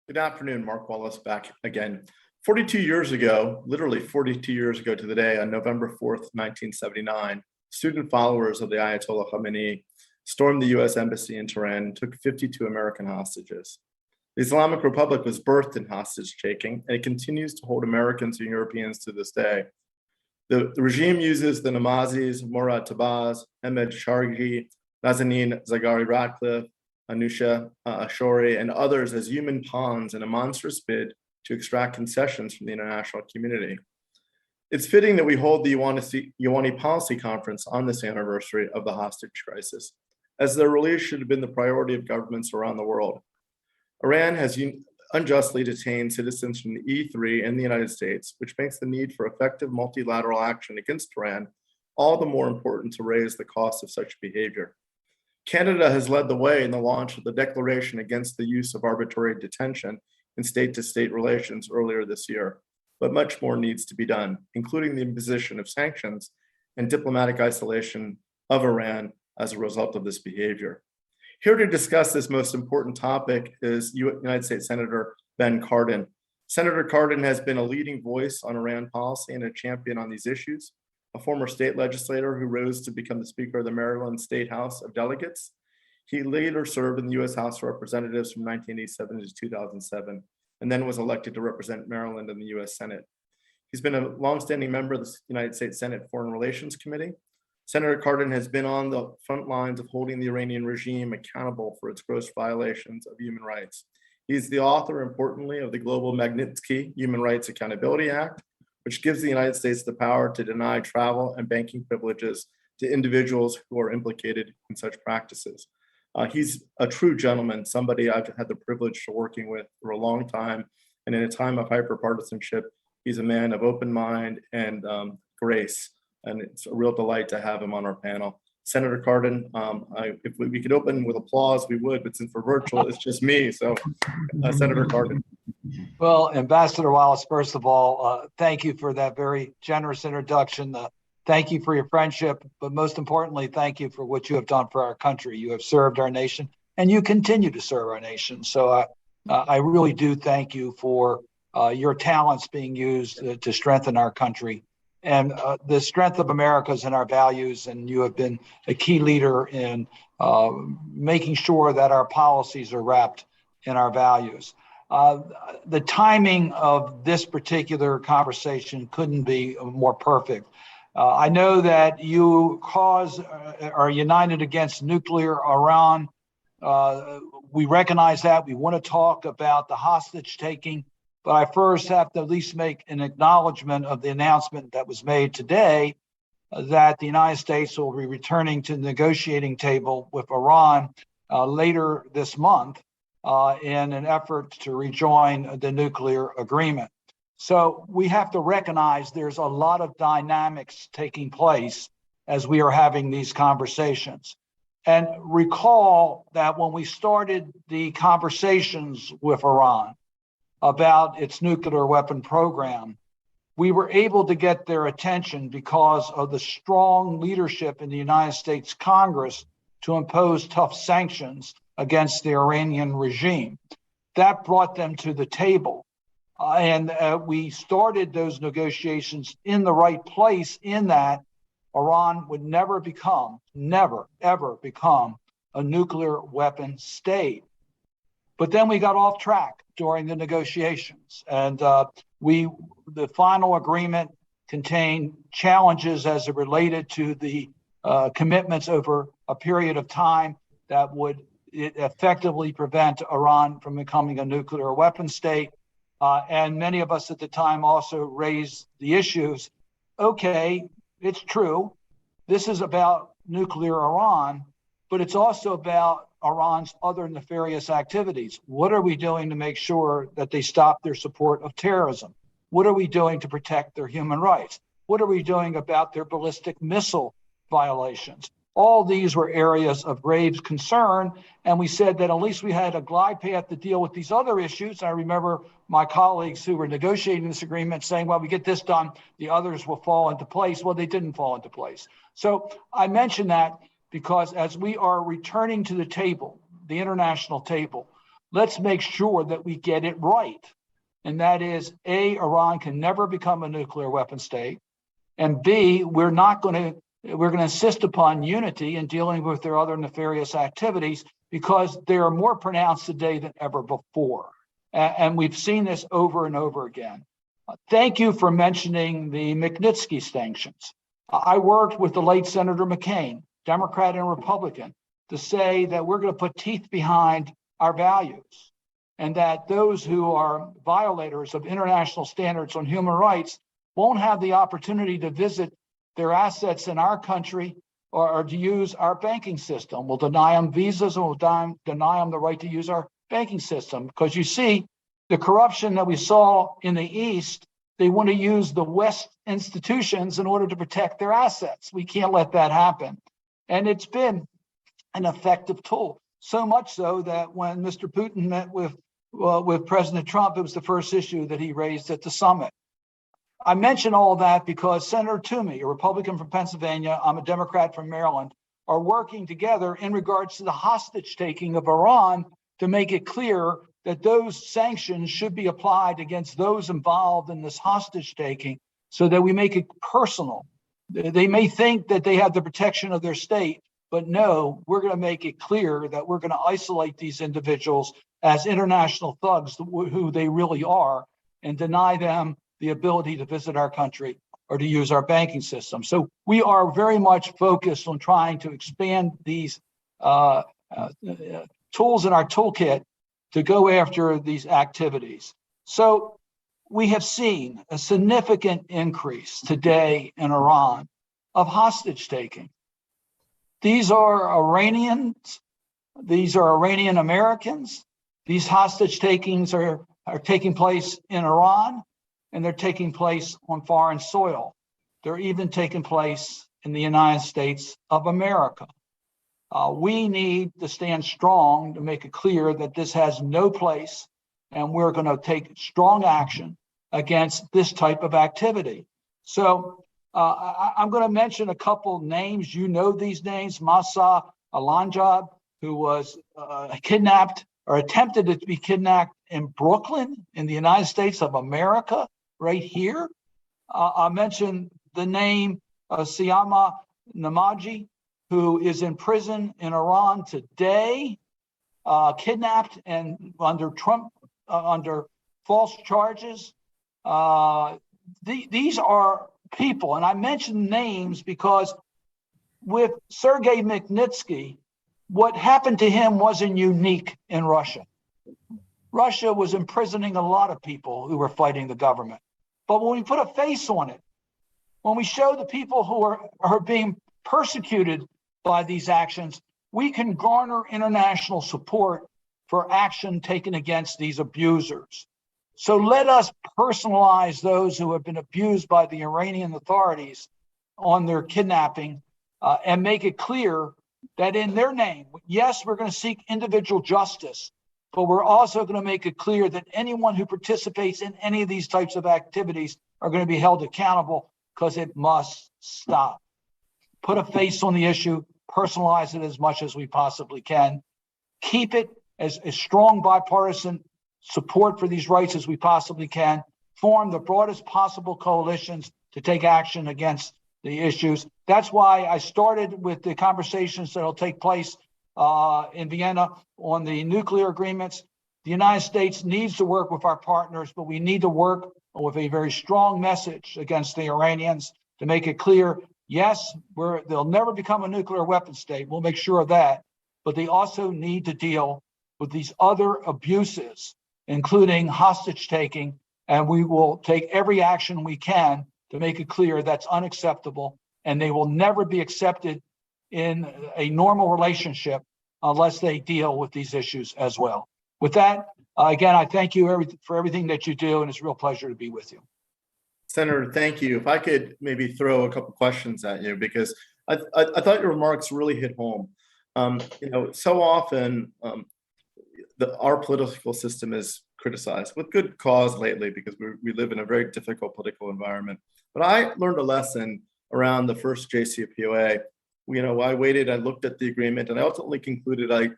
Good afternoon, Mark Wallace back again. 42 years ago, literally 42 years ago to the day, on November 4th, 1979, student followers of the Ayatollah Khamenei stormed the US Embassy in Tehran and took 52 American hostages. The Islamic Republic was birthed in hostage taking, and it continues to hold Americans and Europeans to this day. The regime uses the Namazis, Murad Tabaz, Ahmed Shargi, Nazanin Zaghari-Ratcliffe, Anousheh Ashori, and others as human pawns in a monstrous bid to extract concessions from the international community. It's fitting that we hold the UANI Policy Conference on this anniversary of the hostage crisis, as their release should have been the priority of governments around the world. Iran has unjustly detained citizens from the E3 and the United States, which makes the need for effective multilateral action against Iran all the more important to raise the cost of such behavior. Canada has led the way in the launch of the Declaration Against the Use of Arbitrary Detention in State-to-State Relations earlier this year, but much more needs to be done, including the imposition of sanctions and diplomatic isolation of Iran as a result of this behavior. Here to discuss this most important topic is United States Senator Ben Cardin. Senator Cardin has been a leading voice on Iran policy and a champion on these issues. A former state legislator who rose to become the Speaker of the Maryland State House of Delegates. He later served in the U.S. House of Representatives from 1987 to 2007, and then was elected to represent Maryland in the U.S. Senate. He's been a longstanding member of the United States Senate Foreign Relations Committee. Senator Cardin has been on the front lines of holding the Iranian regime accountable for its gross violations of human rights. He's the author, importantly, of the Global Magnitsky Human Rights Accountability Act, which gives the United States the power to deny travel and banking privileges to individuals who are implicated in such practices. He's a true gentleman, somebody I've had the privilege of working with for a long time. And in a time of hyperpartisanship, he's a man of open mind and grace. And it's a real delight to have him on our panel. Senator Cardin, if we could open with applause, we would, but since we're virtual, it's just me. So Senator Cardin. Well, Ambassador Wallace, first of all, thank you for that very generous introduction. Thank you for your friendship, but most importantly, thank you for what you have done for our country. You have served our nation, and you continue to serve our nation. So I really do thank you for your talents being used to strengthen our country. And the strength of America is in our values, and you have been a key leader in making sure that our policies are wrapped in our values. The timing of this particular conversation couldn't be more perfect. I know that you are united against nuclear Iran. We recognize that. We want to talk about the hostage taking, but I first have to at least make an acknowledgement of the announcement that was made today that the United States will be returning to the negotiating table with Iran later this month in an effort to rejoin the nuclear agreement. So we have to recognize there's a lot of dynamics taking place as we are having these conversations. And recall that when we started the conversations with Iran about its nuclear weapon program, we were able to get their attention because of the strong leadership in the United States Congress to impose tough sanctions against the Iranian regime. That brought them to the table. And we started those negotiations in the right place, in that Iran would never, ever become a nuclear weapon state. But then we got off track during the negotiations. And the final agreement contained challenges as it related to the commitments over a period of time that would effectively prevent Iran from becoming a nuclear weapon state. And many of us at the time also raised the issues. Okay, it's true. This is about nuclear Iran, but it's also about Iran's other nefarious activities. What are we doing to make sure that they stop their support of terrorism? What are we doing to protect their human rights? What are we doing about their ballistic missile violations? All these were areas of grave concern, and we said that at least we had a glide path to deal with these other issues. I remember my colleagues who were negotiating this agreement saying, well, we get this done, the others will fall into place. Well, they didn't fall into place. So I mention that because as we are returning to the table, the international table, let's make sure that we get it right. And that is, A, Iran can never become a nuclear weapon state. And B, we're going to insist upon unity in dealing with their other nefarious activities because they are more pronounced today than ever before. And we've seen this over and over again. Thank you for mentioning the Magnitsky sanctions. I worked with the late Senator McCain, Democrat and Republican, to say that we're going to put teeth behind our values and that those who are violators of international standards on human rights won't have the opportunity to visit their assets in our country or to use our banking system. We'll deny them visas and we'll deny them the right to use our banking system. Because you see, the corruption that we saw in the East, they want to use the West institutions in order to protect their assets. We can't let that happen. And it's been an effective tool. So much so that when Mr. Putin met with President Trump, it was the first issue that he raised at the summit. I mention all that because Senator Toomey, a Republican from Pennsylvania, I'm a Democrat from Maryland, are working together in regards to the hostage taking of Iran to make it clear that those sanctions should be applied against those involved in this hostage taking so that we make it personal. They may think that they have the protection of their state, but no, we're going to make it clear that we're going to isolate these individuals as international thugs, who they really are, and deny them the ability to visit our country or to use our banking system. So we are very much focused on trying to expand these tools in our toolkit to go after these activities. So we have seen a significant increase today in Iran of hostage taking. These are Iranians, these are Iranian Americans. These hostage takings are taking place in Iran, and they're taking place on foreign soil. They're even taking place in the United States of America. We need to stand strong to make it clear that this has no place, and we're going to take strong action against this type of activity. So I'm going to mention a couple names. You know these names: Masa Alanjad, who was kidnapped or attempted to be kidnapped in Brooklyn in the United States of America, right here. I mentioned the name Siama Namaji, who is in prison in Iran today, kidnapped and under false charges. These are people, and I mention names because with Sergei Magnitsky, what happened to him wasn't unique in Russia. Russia was imprisoning a lot of people who were fighting the government. But when we put a face on it, when we show the people who are being persecuted by these actions, we can garner international support for action taken against these abusers. So let us personalize those who have been abused by the Iranian authorities on their kidnapping and make it clear that in their name, yes, we're going to seek individual justice, but we're also going to make it clear that anyone who participates in any of these types of activities are going to be held accountable, because it must stop. Put a face on the issue, personalize it as much as we possibly can, keep it as strong bipartisan support for these rights as we possibly can, form the broadest possible coalitions to take action against the issues. That's why I started with the conversations that will take place in Vienna on the nuclear agreements. The United States needs to work with our partners, but we need to work with a very strong message against the Iranians to make it clear, yes, they'll never become a nuclear weapon state. We'll make sure of that. But they also need to deal with these other abuses, including hostage taking, and we will take every action we can to make it clear that's unacceptable, and they will never be accepted in a normal relationship unless they deal with these issues as well. With that, again, I thank you for everything that you do, and it's a real pleasure to be with you. Senator, thank you. If I could maybe throw a couple questions at you, because I thought your remarks really hit home. So often our political system is criticized with good cause lately, because we live in a very difficult political environment. But I learned a lesson around the first JCPOA I waited, I looked at the agreement, and I ultimately concluded I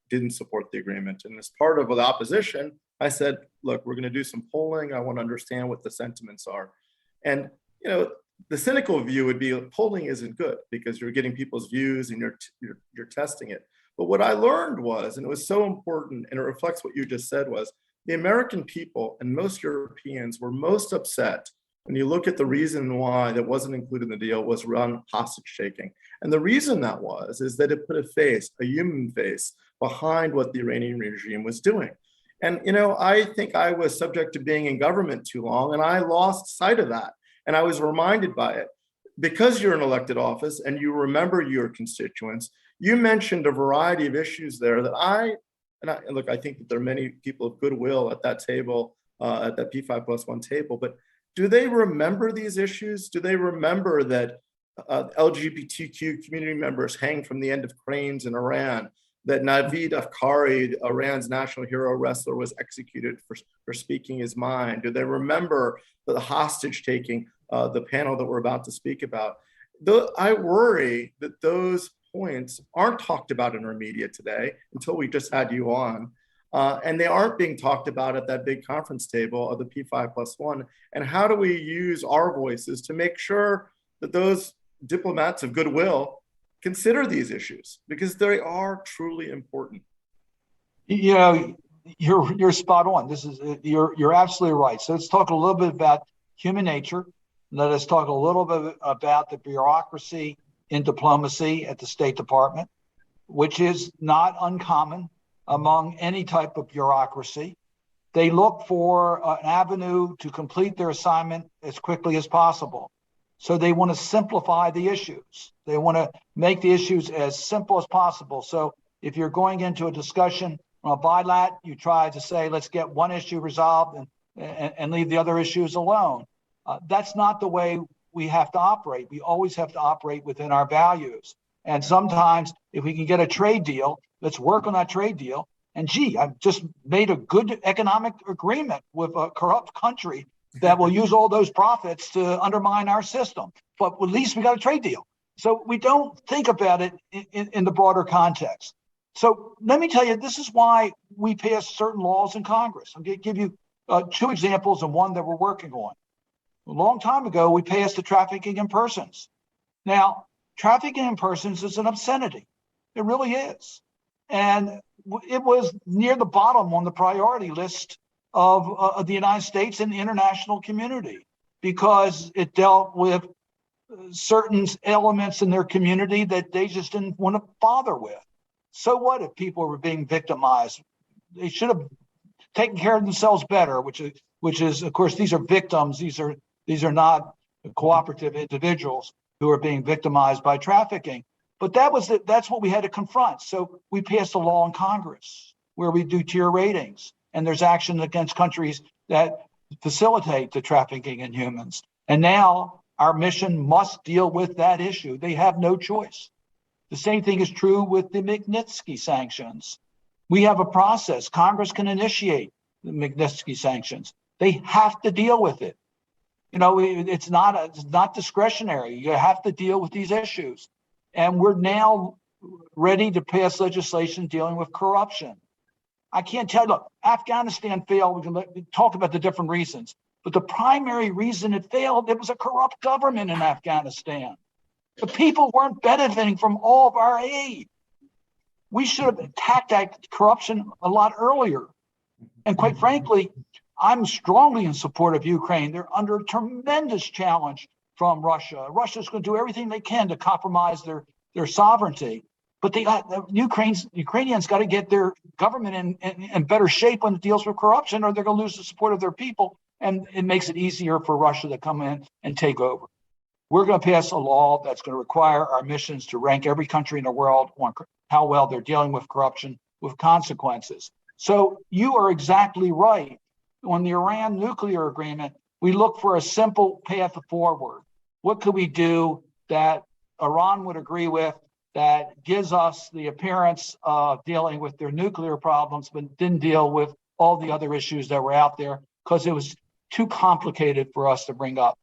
didn't support the agreement. And as part of the opposition, I said, look, we're going to do some polling. I want to understand what the sentiments are. And, the cynical view would be polling isn't good because you're getting people's views and you're testing it. But what I learned was, and it was so important, and it reflects what you just said, was the American people and most Europeans were most upset when you look at the reason why that wasn't included in the deal was around hostage taking. And the reason that is that it put a human face behind what the Iranian regime was doing. And, I think I was subject to being in government too long, and I lost sight of that. And I was reminded by it. Because you're in elected office and you remember your constituents, you mentioned a variety of issues there that I think that there are many people of goodwill at that table, at that P5+1 table, but do they remember these issues? Do they remember that LGBTQ community members hang from the end of cranes in Iran, that Navid Afkari, Iran's national hero wrestler, was executed for speaking his mind? Do they remember the hostage taking, the panel that we're about to speak about? I worry that those points aren't talked about in our media today until we just had you on. And they aren't being talked about at that big conference table of the P5+1. And how do we use our voices to make sure that those diplomats of goodwill consider these issues, because they are truly important? You're spot on. You're absolutely right. So let's talk a little bit about human nature. Let us talk a little bit about the bureaucracy in diplomacy at the State Department, which is not uncommon among any type of bureaucracy. They look for an avenue to complete their assignment as quickly as possible. So they want to simplify the issues. They want to make the issues as simple as possible. So if you're going into a discussion on a bilat, you try to say, let's get one issue resolved and leave the other issues alone. That's not the way we have to operate. We always have to operate within our values. And sometimes if we can get a trade deal, let's work on that trade deal. And I've just made a good economic agreement with a corrupt country that will use all those profits to undermine our system. But at least we got a trade deal. So we don't think about it in the broader context. So let me tell you, this is why we pass certain laws in Congress. I'm going to give you two examples and one that we're working on. A long time ago, we passed the Trafficking in Persons. Now, trafficking in persons is an obscenity. It really is. And it was near the bottom on the priority list of the United States and the international community, because it dealt with certain elements in their community that they just didn't want to bother with. So what if people were being victimized? They should have taken care of themselves better, which is, of course, these are victims. These are not cooperative individuals who are being victimized by trafficking. But that's what we had to confront. So we passed a law in Congress where we do tier ratings, and there's action against countries that facilitate the trafficking in humans. And now our mission must deal with that issue. They have no choice. The same thing is true with the Magnitsky sanctions. We have a process. Congress can initiate the Magnitsky sanctions. They have to deal with it. It's not discretionary. You have to deal with these issues. And we're now ready to pass legislation dealing with corruption. I can't tell you, look, Afghanistan failed. We can talk about the different reasons. But the primary reason it failed, it was a corrupt government in Afghanistan. The people weren't benefiting from all of our aid. We should have attacked that corruption a lot earlier. And quite frankly, I'm strongly in support of Ukraine. They're under a tremendous challenge from Russia. Russia's going to do everything they can to compromise their sovereignty. But the Ukrainians got to get their government in better shape when it deals with corruption, or they're going to lose the support of their people. And it makes it easier for Russia to come in and take over. We're going to pass a law that's going to require our missions to rank every country in the world on how well they're dealing with corruption with consequences. So you are exactly right. On the Iran nuclear agreement, we look for a simple path forward. What could we do that Iran would agree with, that gives us the appearance of dealing with their nuclear problems, but didn't deal with all the other issues that were out there because it was too complicated for us to bring up.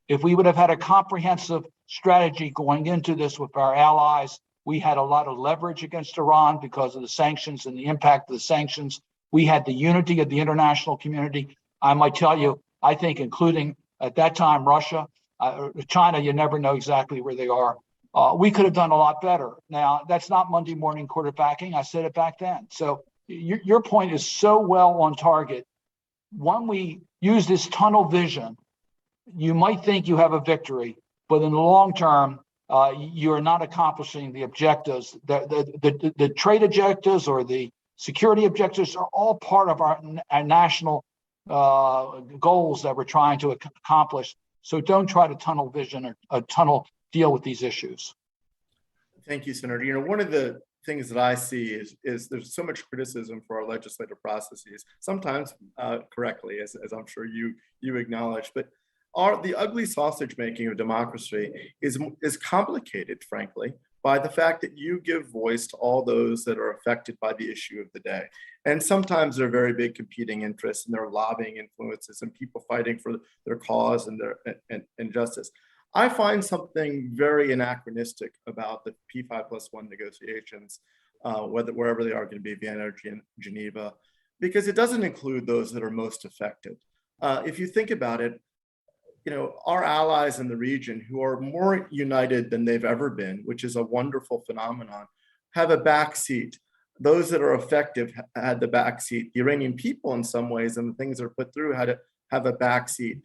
If we would have had a comprehensive strategy going into this with our allies. We had a lot of leverage against Iran because of the sanctions and the impact of the sanctions. We had the unity of the international community. I might tell you, I think including at that time, Russia, China, you never know exactly where they are. We could have done a lot better. Now, that's not Monday morning quarterbacking. I said it back then. So your point is so well on target. When we use this tunnel vision, you might think you have a victory, but in the long term, you are not accomplishing the objectives. The trade objectives or the security objectives are all part of our national goals that we're trying to accomplish. So don't try to tunnel vision or tunnel deal with these issues. Thank you, Senator. You know, one of the things that I see is there's so much criticism for our legislative processes, sometimes correctly, as I'm sure you acknowledge, but the ugly sausage making of democracy is complicated, frankly, by the fact that you give voice to all those that are affected by the issue of the day. And sometimes there are very big competing interests and there are lobbying influences and people fighting for their cause and their and justice. I find something very anachronistic about the P5+1 negotiations, wherever they are going to be, Vienna or Geneva, because it doesn't include those that are most affected. If you think about it, you know, our allies in the region who are more united than they've ever been, which is a wonderful phenomenon, have a backseat. Those that are effective had the backseat. The Iranian people, in some ways, and the things that are put through had to have a backseat.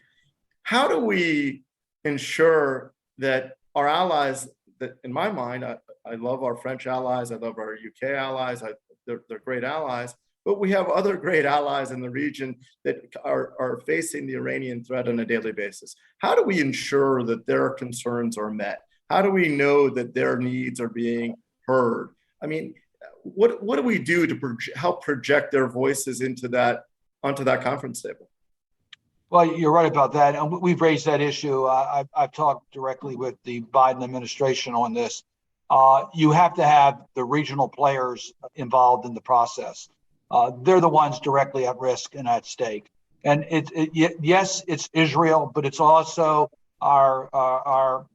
How do we ensure that our allies, that in my mind, I love our French allies, I love our UK allies, they're great allies, but we have other great allies in the region that are facing the Iranian threat on a daily basis. How do we ensure that their concerns are met? How do we know that their needs are being heard? I mean, what do we do to help project their voices onto that conference table? Well, you're right about that. And we've raised that issue. I've talked directly with the Biden administration on this. You have to have the regional players involved in the process. They're the ones directly at risk and at stake. And yes, it's Israel, but it's also our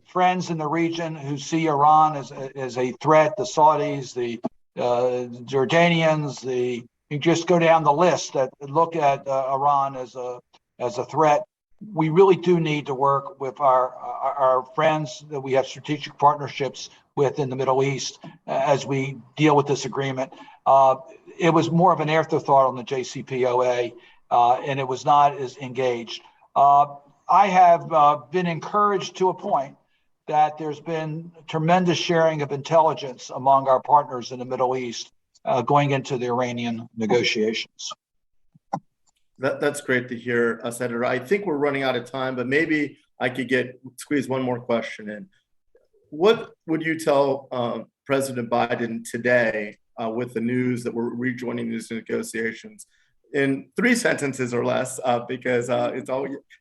friends in the region who see Iran as a threat, the Saudis, the Jordanians, you just go down the list that look at Iran as a threat. We really do need to work with our friends that we have strategic partnerships with in the Middle East as we deal with this agreement. It was more of an afterthought on the JCPOA, and it was not as engaged. I have been encouraged to a point that there's been tremendous sharing of intelligence among our partners in the Middle East going into the Iranian negotiations. That's great to hear, Senator. I think we're running out of time, but maybe I could squeeze one more question in. What would you tell President Biden today with the news that we're rejoining these negotiations in 3 sentences or less, because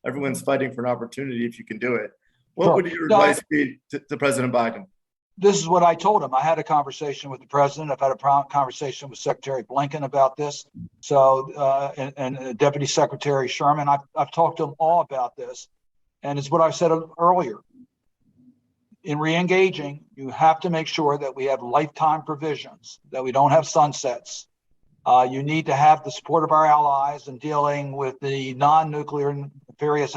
everyone's fighting for an opportunity if you can do it. What would your advice be to President Biden? This is what I told him. I had a conversation with the president. I've had a conversation with Secretary Blinken about this. So, and Deputy Secretary Sherman, I've talked to them all about this. And it's what I said earlier. In re-engaging, you have to make sure that we have lifetime provisions, that we don't have sunsets. You need to have the support of our allies in dealing with the non-nuclear nefarious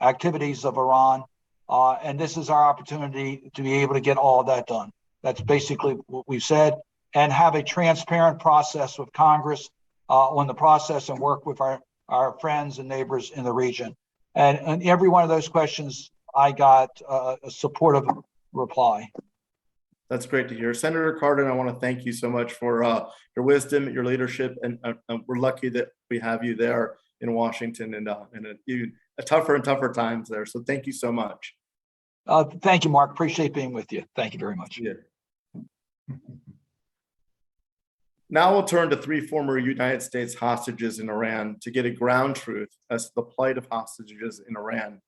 activities of Iran. And this is our opportunity to be able to get all of that done. That's basically what we've said, and have a transparent process with Congress on the process and work with our friends and neighbors in the region. And every one of those questions, I got a supportive reply. That's great to hear. Senator CARDIN, I want to thank you so much for your wisdom, your leadership, and we're lucky that we have you there in Washington and in a tougher and tougher times there. So thank you so much. Thank you, Mark. Appreciate being with you. Thank you very much. Yeah. Now we'll turn to 3 former United States hostages in Iran to get a ground truth as to the plight of hostages in Iran.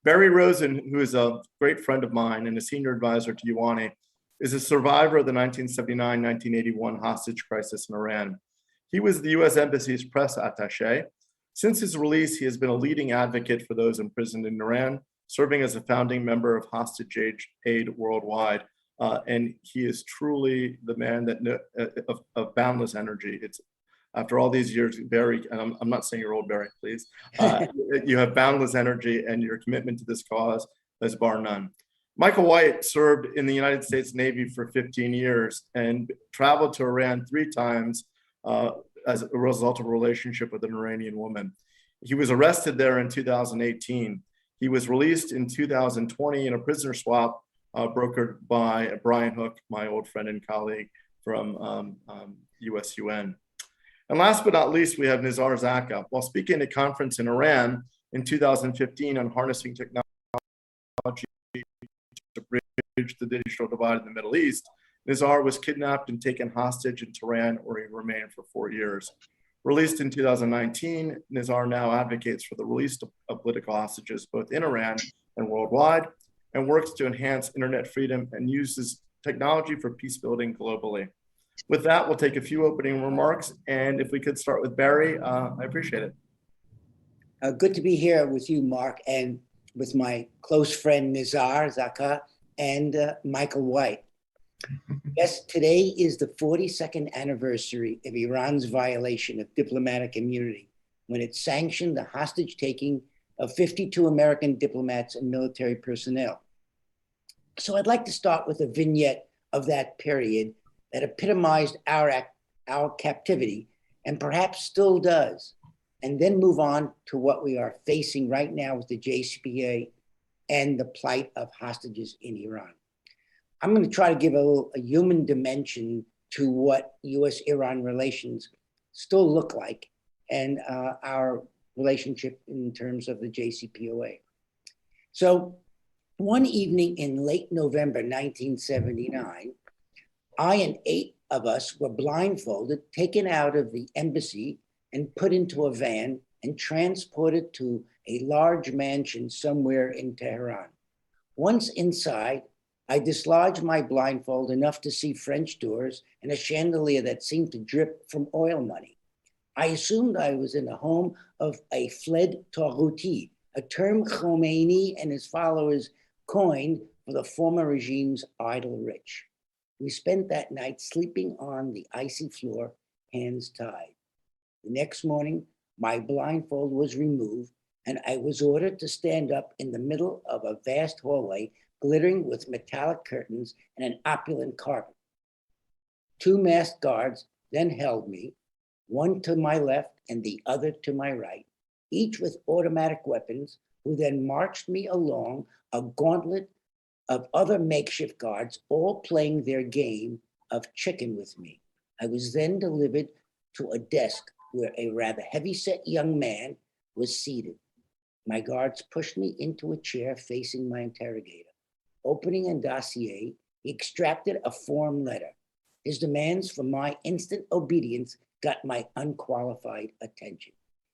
Barry Rosen, who is a great friend of mine and a senior advisor to UANI, is a survivor of the 1979-1981 hostage crisis in Iran. He was the U.S. Embassy's press attaché. Since his release, he has been a leading advocate for those imprisoned in Iran, serving as a founding member of Hostage Aid Worldwide. And he is truly the man that of boundless energy. It's after all these years, Barry, and I'm not saying you're old, Barry, please. You have boundless energy, and your commitment to this cause is bar none. Michael White served in the United States Navy for 15 years and traveled to Iran 3 times as a result of a relationship with an Iranian woman. He was arrested there in 2018. He was released in 2020 in a prisoner swap brokered by Brian Hook, my old friend and colleague from USUN. And last but not least, we have NIZAR ZAKKA. While speaking at a conference in Iran in 2015 on harnessing technology to bridge the digital divide in the Middle East, NIZAR was kidnapped and taken hostage in Tehran, where he remained for 4 years. Released in 2019, NIZAR now advocates for the release of political hostages both in Iran and worldwide, and works to enhance internet freedom and uses technology for peace building globally. With that, we'll take a few opening remarks, and if we could start with Barry, I appreciate it. Good to be here with you, Mark, and with my close friend NIZAR ZAKKA and Michael White. Yes, today is the 42nd anniversary of Iran's violation of diplomatic immunity when it sanctioned the hostage-taking of 52 American diplomats and military personnel. So I'd like to start with a vignette of that period that epitomized our captivity, and perhaps still does, and then move on to what we are facing right now with the JCPOA and the plight of hostages in Iran. I'm going to try to give a human dimension to what U.S.-Iran relations still look like and our relationship in terms of the JCPOA. So one evening in late November 1979, I and 8 of us were blindfolded, taken out of the embassy and put into a van and transported to a large mansion somewhere in Tehran. Once inside, I dislodged my blindfold enough to see French doors and a chandelier that seemed to drip from oil money. I assumed I was in the home of a fled Taghuti, a term Khomeini and his followers coined for the former regime's idle rich. We spent that night sleeping on the icy floor, hands tied. The next morning, my blindfold was removed and I was ordered to stand up in the middle of a vast hallway glittering with metallic curtains and an opulent carpet. 2 masked guards then held me, one to my left and the other to my right, each with automatic weapons, who then marched me along a gauntlet of other makeshift guards, all playing their game of chicken with me. I was then delivered to a desk where a rather heavy-set young man was seated. My guards pushed me into a chair facing my interrogator. Opening a dossier, he extracted a form letter. His demands for my instant obedience got my unqualified attention.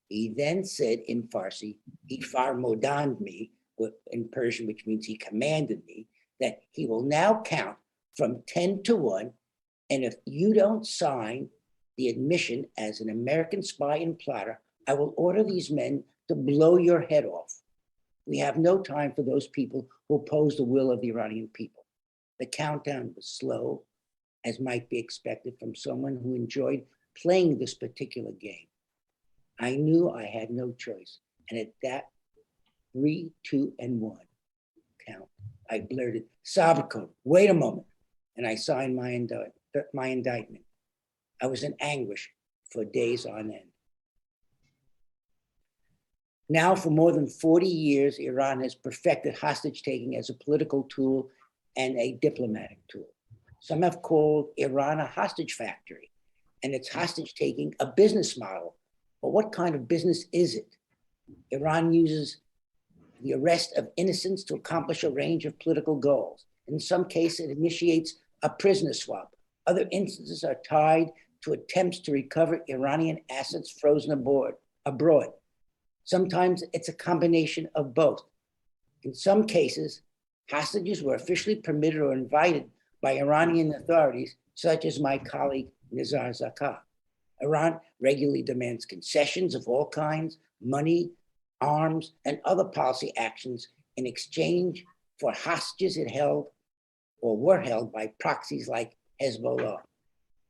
He then said in Farsi, he farmodand me, in Persian, which means he commanded me, that he will now count from 10 to 1, and if you don't sign the admission as an American spy and plotter, I will order these men to blow your head off. We have no time for those people who oppose the will of the Iranian people. The countdown was slow, as might be expected from someone who enjoyed playing this particular game. I knew I had no choice, and at that 3, 2, and 1 count, I blurted, Sabako, wait a moment, and I signed my indictment. I was in anguish for days on end. Now, for more than 40 years, Iran has perfected hostage-taking as a political tool and a diplomatic tool. Some have called Iran a hostage factory, and its hostage-taking a business model. But what kind of business is it? Iran uses the arrest of innocents to accomplish a range of political goals. In some cases, it initiates a prisoner swap. Other instances are tied to attempts to recover Iranian assets frozen abroad. Sometimes it's a combination of both. In some cases, hostages were officially permitted or invited by Iranian authorities, such as my colleague NIZAR ZAKKA. Iran regularly demands concessions of all kinds, money, arms, and other policy actions in exchange for hostages it held or were held by proxies like Hezbollah.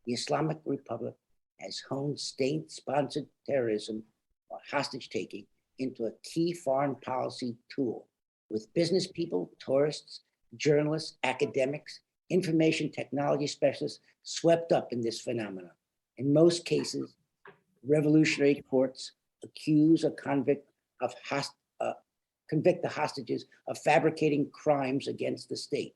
The Islamic Republic has honed state-sponsored terrorism or hostage-taking into a key foreign policy tool, with business people, tourists, journalists, academics, information technology specialists swept up in this phenomenon. In most cases, revolutionary courts accuse or convict the hostages of fabricating crimes against the state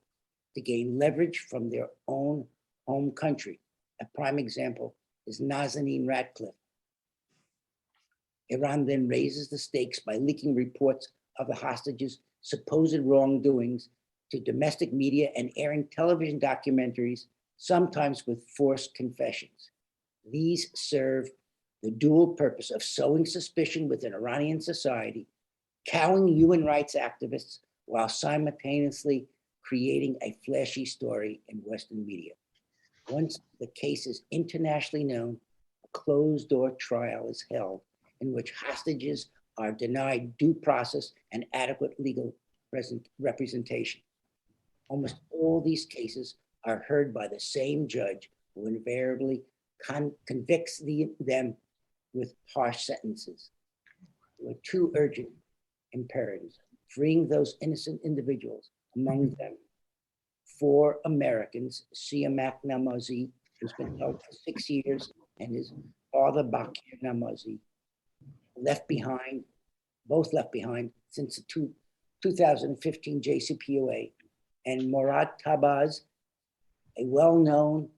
to gain leverage from their own home country. A prime example is Nazanin Ratcliffe. Iran then raises the stakes by leaking reports of the hostages' supposed wrongdoings to domestic media and airing television documentaries, sometimes with forced confessions. These serve the dual purpose of sowing suspicion within Iranian society, cowing human rights activists, while simultaneously creating a flashy story in Western media. Once the case is internationally known, a closed-door trial is held in which hostages are denied due process and adequate legal representation. Almost all these cases are heard by the same judge, who invariably convicts them with harsh sentences. There are two urgent imperatives: freeing those innocent individuals, among them 4 Americans, Siamak Namazi, who's been held for 6 years, and his father, Bakir Namazi, both left behind since the 2015 JCPOA, and Murad Tabaz, a well-known,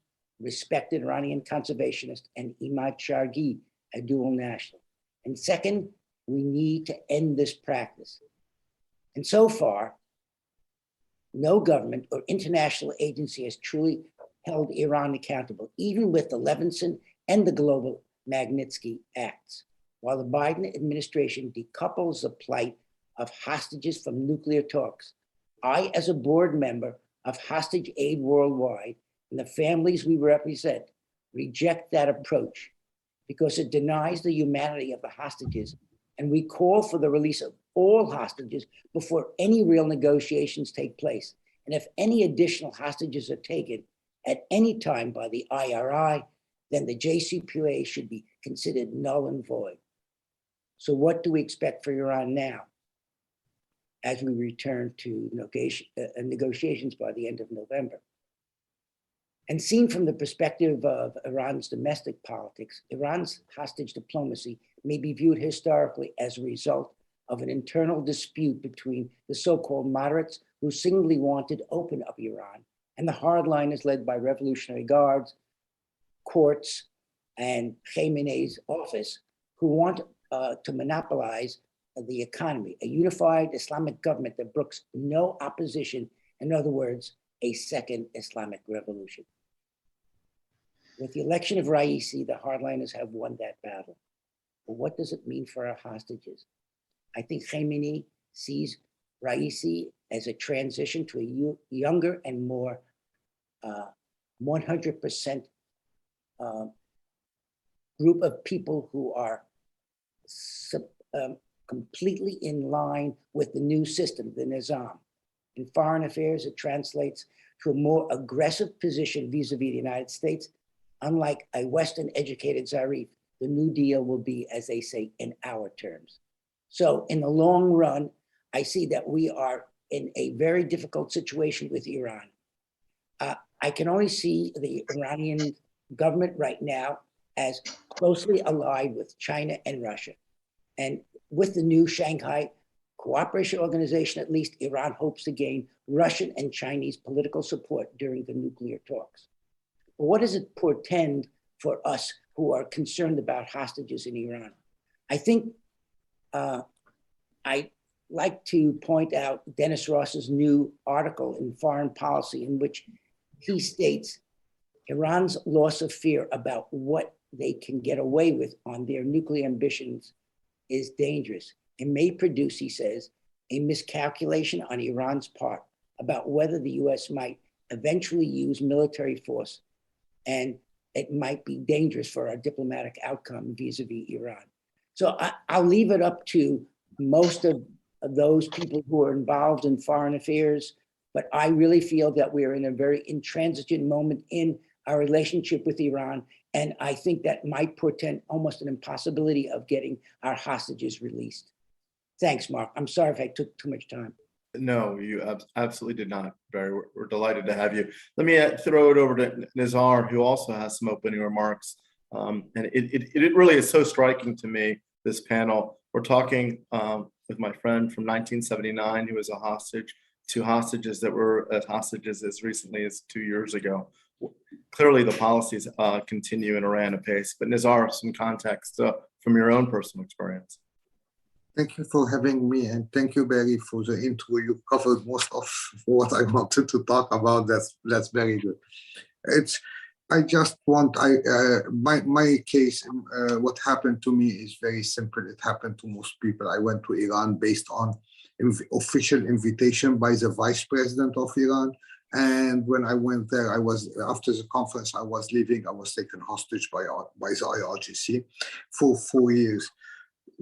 respected Iranian conservationist, and Imad Shargi, a dual national. And second, we need to end this practice. And so far, no government or international agency has truly held Iran accountable, even with the Levinson and the global Magnitsky Acts. While the Biden administration decouples the plight of hostages from nuclear talks, I, as a board member of Hostage Aid Worldwide and the families we represent, reject that approach because it denies the humanity of the hostages, and we call for the release of all hostages before any real negotiations take place. And if any additional hostages are taken at any time by the IRI, then the JCPOA should be considered null and void. So what do we expect for Iran now as we return to negotiations by the end of November? And seen from the perspective of Iran's domestic politics, Iran's hostage diplomacy may be viewed historically as a result of an internal dispute between the so-called moderates who singly wanted to open up Iran and the hardliners led by Revolutionary Guards, courts, and Khamenei's office, who want to monopolize the economy, a unified Islamic government that brooks no opposition, in other words, a second Islamic revolution. With the election of Raisi, the hardliners have won that battle. But what does it mean for our hostages? I think Khamenei sees Raisi as a transition to a younger and more 100% group of people who are completely in line with the new system, the Nizam. In foreign affairs, it translates to a more aggressive position vis-a-vis the United States. Unlike a Western educated Zarif, the New Deal will be, as they say, in our terms. So in the long run, I see that we are in a very difficult situation with Iran. I can only see the Iranian government right now as closely allied with China and Russia. And with the new Shanghai Cooperation Organization, at least Iran hopes to gain Russian and Chinese political support during the nuclear talks. But what does it portend for us who are concerned about hostages in Iran? I think I'd like to point out Dennis Ross's new article in Foreign Policy, in which he states Iran's loss of fear about what they can get away with on their nuclear ambitions is dangerous. It may produce, he says, a miscalculation on Iran's part about whether the US might eventually use military force, and it might be dangerous for our diplomatic outcome vis-a-vis Iran. So I'll leave it up to most of those people who are involved in foreign affairs. But I really feel that we are in a very intransigent moment in our relationship with Iran. And I think that might portend almost an impossibility of getting our hostages released. Thanks, Mark. I'm sorry if I took too much time. No, you absolutely did not, Barry. We're delighted to have you. Let me throw it over to NIZAR, who also has some opening remarks. And it really is so striking to me, this panel. We're talking with my friend from 1979, who was a hostage, to hostages that were hostages as recently as 2 years ago. Clearly, the policies continue in Iran apace. But NIZAR, some context from your own personal experience. Thank you for having me, and thank you, Barry, for the intro. You covered most of what I wanted to talk about. That's very good. I just want, my case, what happened to me is very simple. It happened to most people. I went to Iran based on official invitation by the vice president of Iran. And when I went there, after the conference, I was leaving. I was taken hostage by the IRGC for 4 years.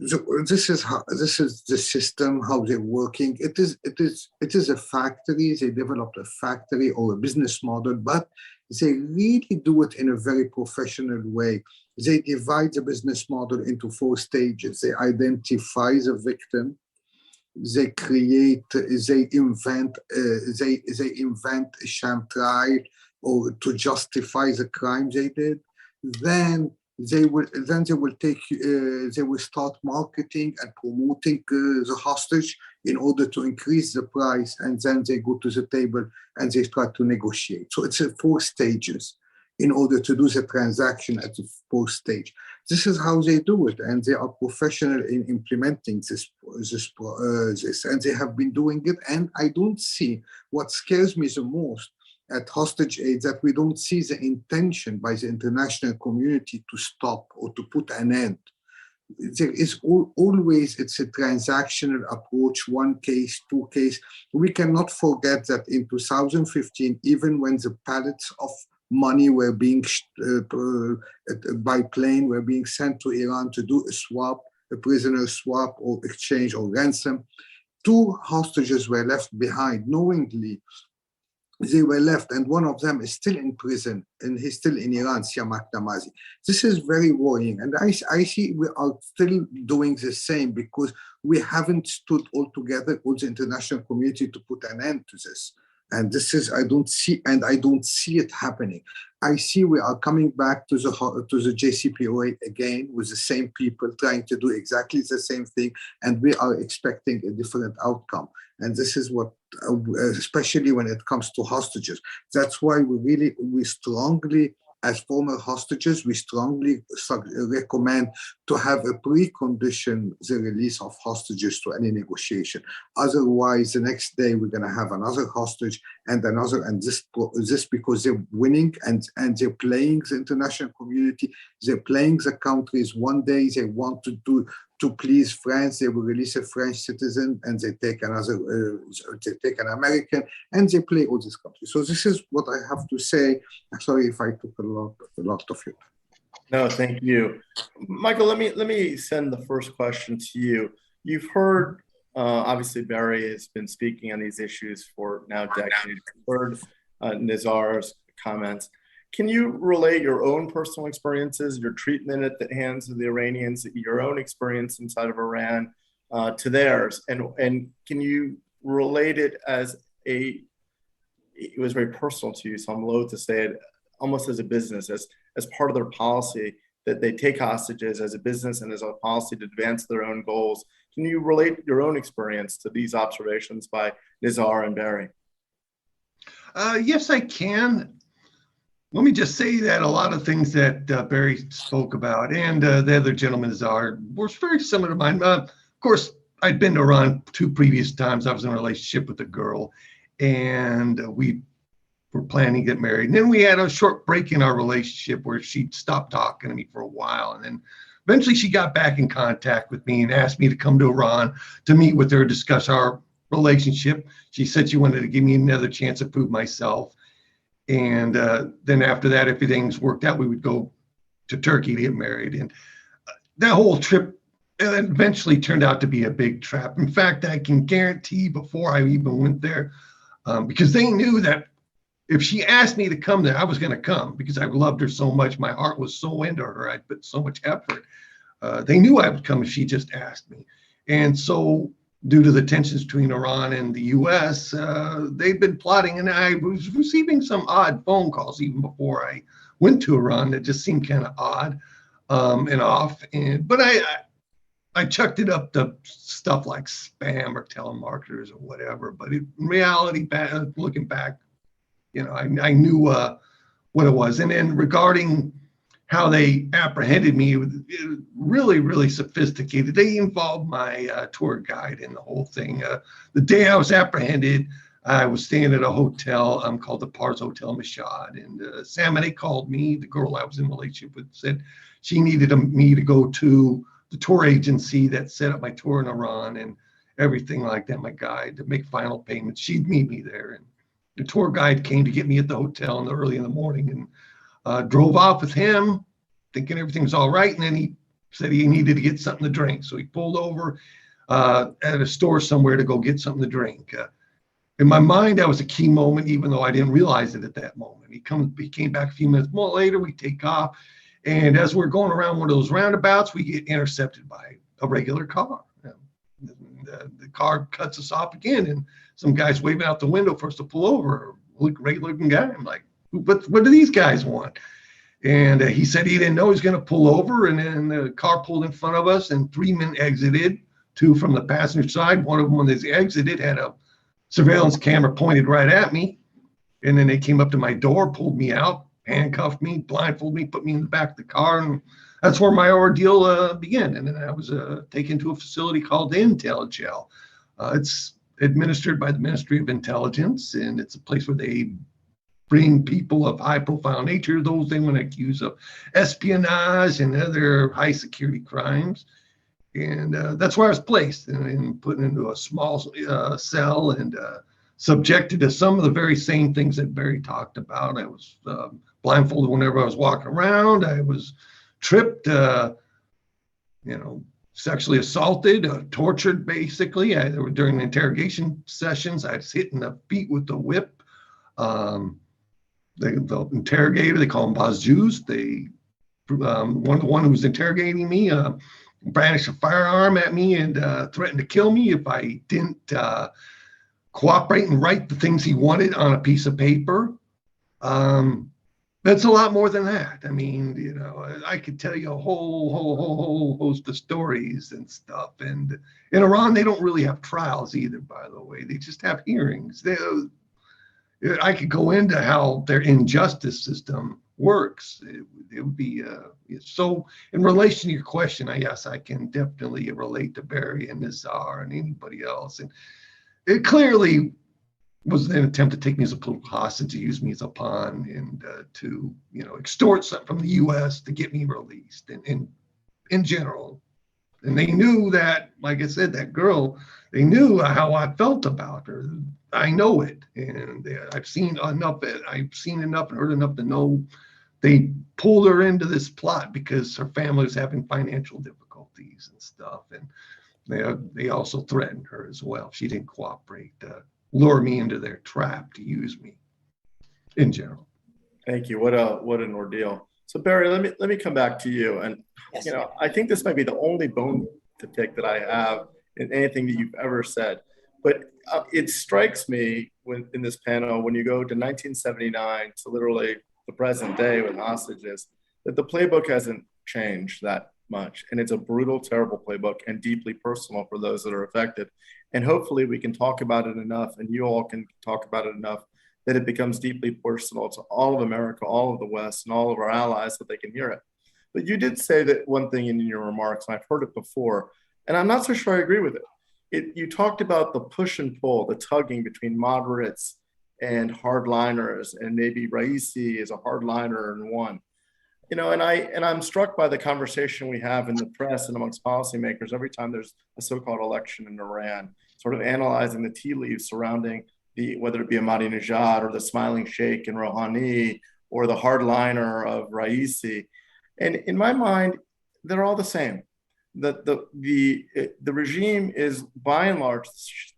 So this is the system, how they're working. It is a factory. They developed a factory or a business model, but they really do it in a very professional way. They divide the business model into 4 stages. They identify the victim. They create, they invent a sham trial or to justify the crime they did. Then they will start marketing and promoting the hostage in order to increase the price, and then they go to the table and they try to negotiate. So it's 4 stages in order to do the transaction at the 4th stage. This is how they do it, and they are professional in implementing this, and they have been doing it. And I don't see, what scares me the most at hostage aid, that we don't see the intention by the international community to stop or to put an end. There is always, it's a transactional approach, 1 case, 2 case. We cannot forget that in 2015, even when the pallets of money were being by plane were being sent to Iran to do a swap, a prisoner swap or exchange or ransom, 2 hostages were left behind knowingly. They were left, and one of them is still in prison, and he's still in Iran, Siamak Namazi. This is very worrying, and I see we are still doing the same because we haven't stood all together, all the international community, to put an end to this. And this is, I don't see it happening. I see we are coming back to the JCPOA again with the same people trying to do exactly the same thing, and we are expecting a different outcome. And this is what, especially when it comes to hostages. That's why we strongly, as former hostages, we strongly recommend to have a precondition the release of hostages to any negotiation. Otherwise, the next day we're going to have another hostage and another, and this because they're winning and they're playing the international community, they're playing the countries. One day they want to please France, they will release a French citizen, and they take they take an American, and they play all these countries. So this is what I have to say. Sorry if I took a lot of you. No, thank you, Michael. Let me send the first question to you. You've heard, obviously, Barry has been speaking on these issues for now decades. You've heard NIZAR's comments. Can you relate your own personal experiences, your treatment at the hands of the Iranians, your own experience inside of Iran to theirs? And can you relate it as it was very personal to you, so I'm loath to say it, almost as a business, as part of their policy, that they take hostages as a business and as a policy to advance their own goals. Can you relate your own experience to these observations by NIZAR and Barry? Yes, I can. Let me just say that a lot of things that Barry spoke about and the other gentleman, NIZAR, were very similar to mine. Of course, I'd been to Iran 2 previous times. I was in a relationship with a girl, and we were planning to get married. And then we had a short break in our relationship where she stopped talking to me for a while. And then eventually she got back in contact with me and asked me to come to Iran to meet with her, discuss our relationship. She said she wanted to give me another chance to prove myself. And then after that, if things worked out, we would go to Turkey to get married. And that whole trip, it eventually turned out to be a big trap. In fact, I can guarantee before I even went there, because they knew that if she asked me to come there, I was going to come because I loved her so much. My heart was so into her. I put so much effort. They knew I would come if she just asked me. And so due to the tensions between Iran and the US, they've been plotting, and I was receiving some odd phone calls even before I went to Iran that just seemed kind of odd and off. But I chucked it up to stuff like spam or telemarketers or whatever. But in reality, looking back, I knew what it was. And then regarding how they apprehended me, it was really, really sophisticated. They involved my tour guide in the whole thing. The day I was apprehended, I was staying at a hotel called the Pars Hotel Mashhad. And Samine called me, the girl I was in a relationship with, said she needed me to go to the tour agency that set up my tour in Iran and everything like that, my guide, to make final payments. She'd meet me there. And the tour guide came to get me at the hotel early in the morning and drove off with him, thinking everything was all right. And then he said he needed to get something to drink. So he pulled over at a store somewhere to go get something to drink. In my mind, that was a key moment, even though I didn't realize it at that moment. He came back a few minutes more later, we take off. And as we're going around one of those roundabouts, we get intercepted by a regular car. The car cuts us off again, and some guy's waving out the window for us to pull over. Look, regular looking guy. I'm like, what do these guys want? And he said he didn't know he was going to pull over. And then the car pulled in front of us, and 3 men exited, 2 from the passenger side. One of them, when they exited, had a surveillance camera pointed right at me. And then they came up to my door, pulled me out, handcuffed me, blindfolded me, put me in the back of the car. And that's where my ordeal began. And then I was taken to a facility called the Intel Jail. It's administered by the Ministry of Intelligence, and it's a place where they bring people of high profile nature, those they want to accuse of espionage and other high security crimes. And that's where I was placed and put into a small cell and subjected to some of the very same things that Barry talked about. I was blindfolded whenever I was walking around. I was tripped, sexually assaulted, tortured, basically. During the interrogation sessions, I was hitting the feet with the whip. The interrogator, they call them Bazjus. One who was interrogating me brandished a firearm at me and threatened to kill me if I didn't cooperate and write the things he wanted on a piece of paper. That's a lot more than that. I mean, I could tell you a whole host of stories and stuff. And in Iran, they don't really have trials either, by the way. They just have hearings. I could go into how their injustice system works. It would be so. In relation to your question, yes, I can definitely relate to Barry and NIZAR and anybody else. And it clearly was an attempt to take me as a political hostage, to use me as a pawn, and to extort something from the U.S. to get me released. And in general, and they knew that, like I said, that girl, they knew how I felt about her. I know it, and I've seen enough and heard enough to know they pulled her into this plot because her family was having financial difficulties and stuff, and they also threatened her as well. She didn't cooperate, lure me into their trap to use me. In general. Thank you. What an ordeal. So Barry, let me come back to you, and Yes. I think this might be the only bone to pick that I have in anything that you've ever said. But it strikes me in this panel, when you go to 1979 to literally the present day with hostages, that the playbook hasn't changed that much. And it's a brutal, terrible playbook and deeply personal for those that are affected. And hopefully we can talk about it enough, and you all can talk about it enough, that it becomes deeply personal to all of America, all of the West, and all of our allies, so they can hear it. But you did say that one thing in your remarks, and I've heard it before, and I'm not so sure I agree with it. You talked about the push and pull, the tugging between moderates and hardliners, and maybe Raisi is a hardliner in one. And I'm struck by the conversation we have in the press and amongst policymakers every time there's a so-called election in Iran, sort of analyzing the tea leaves surrounding whether it be Ahmadinejad or the smiling sheikh in Rouhani or the hardliner of Raisi. And in my mind, they're all the same. the regime is by and large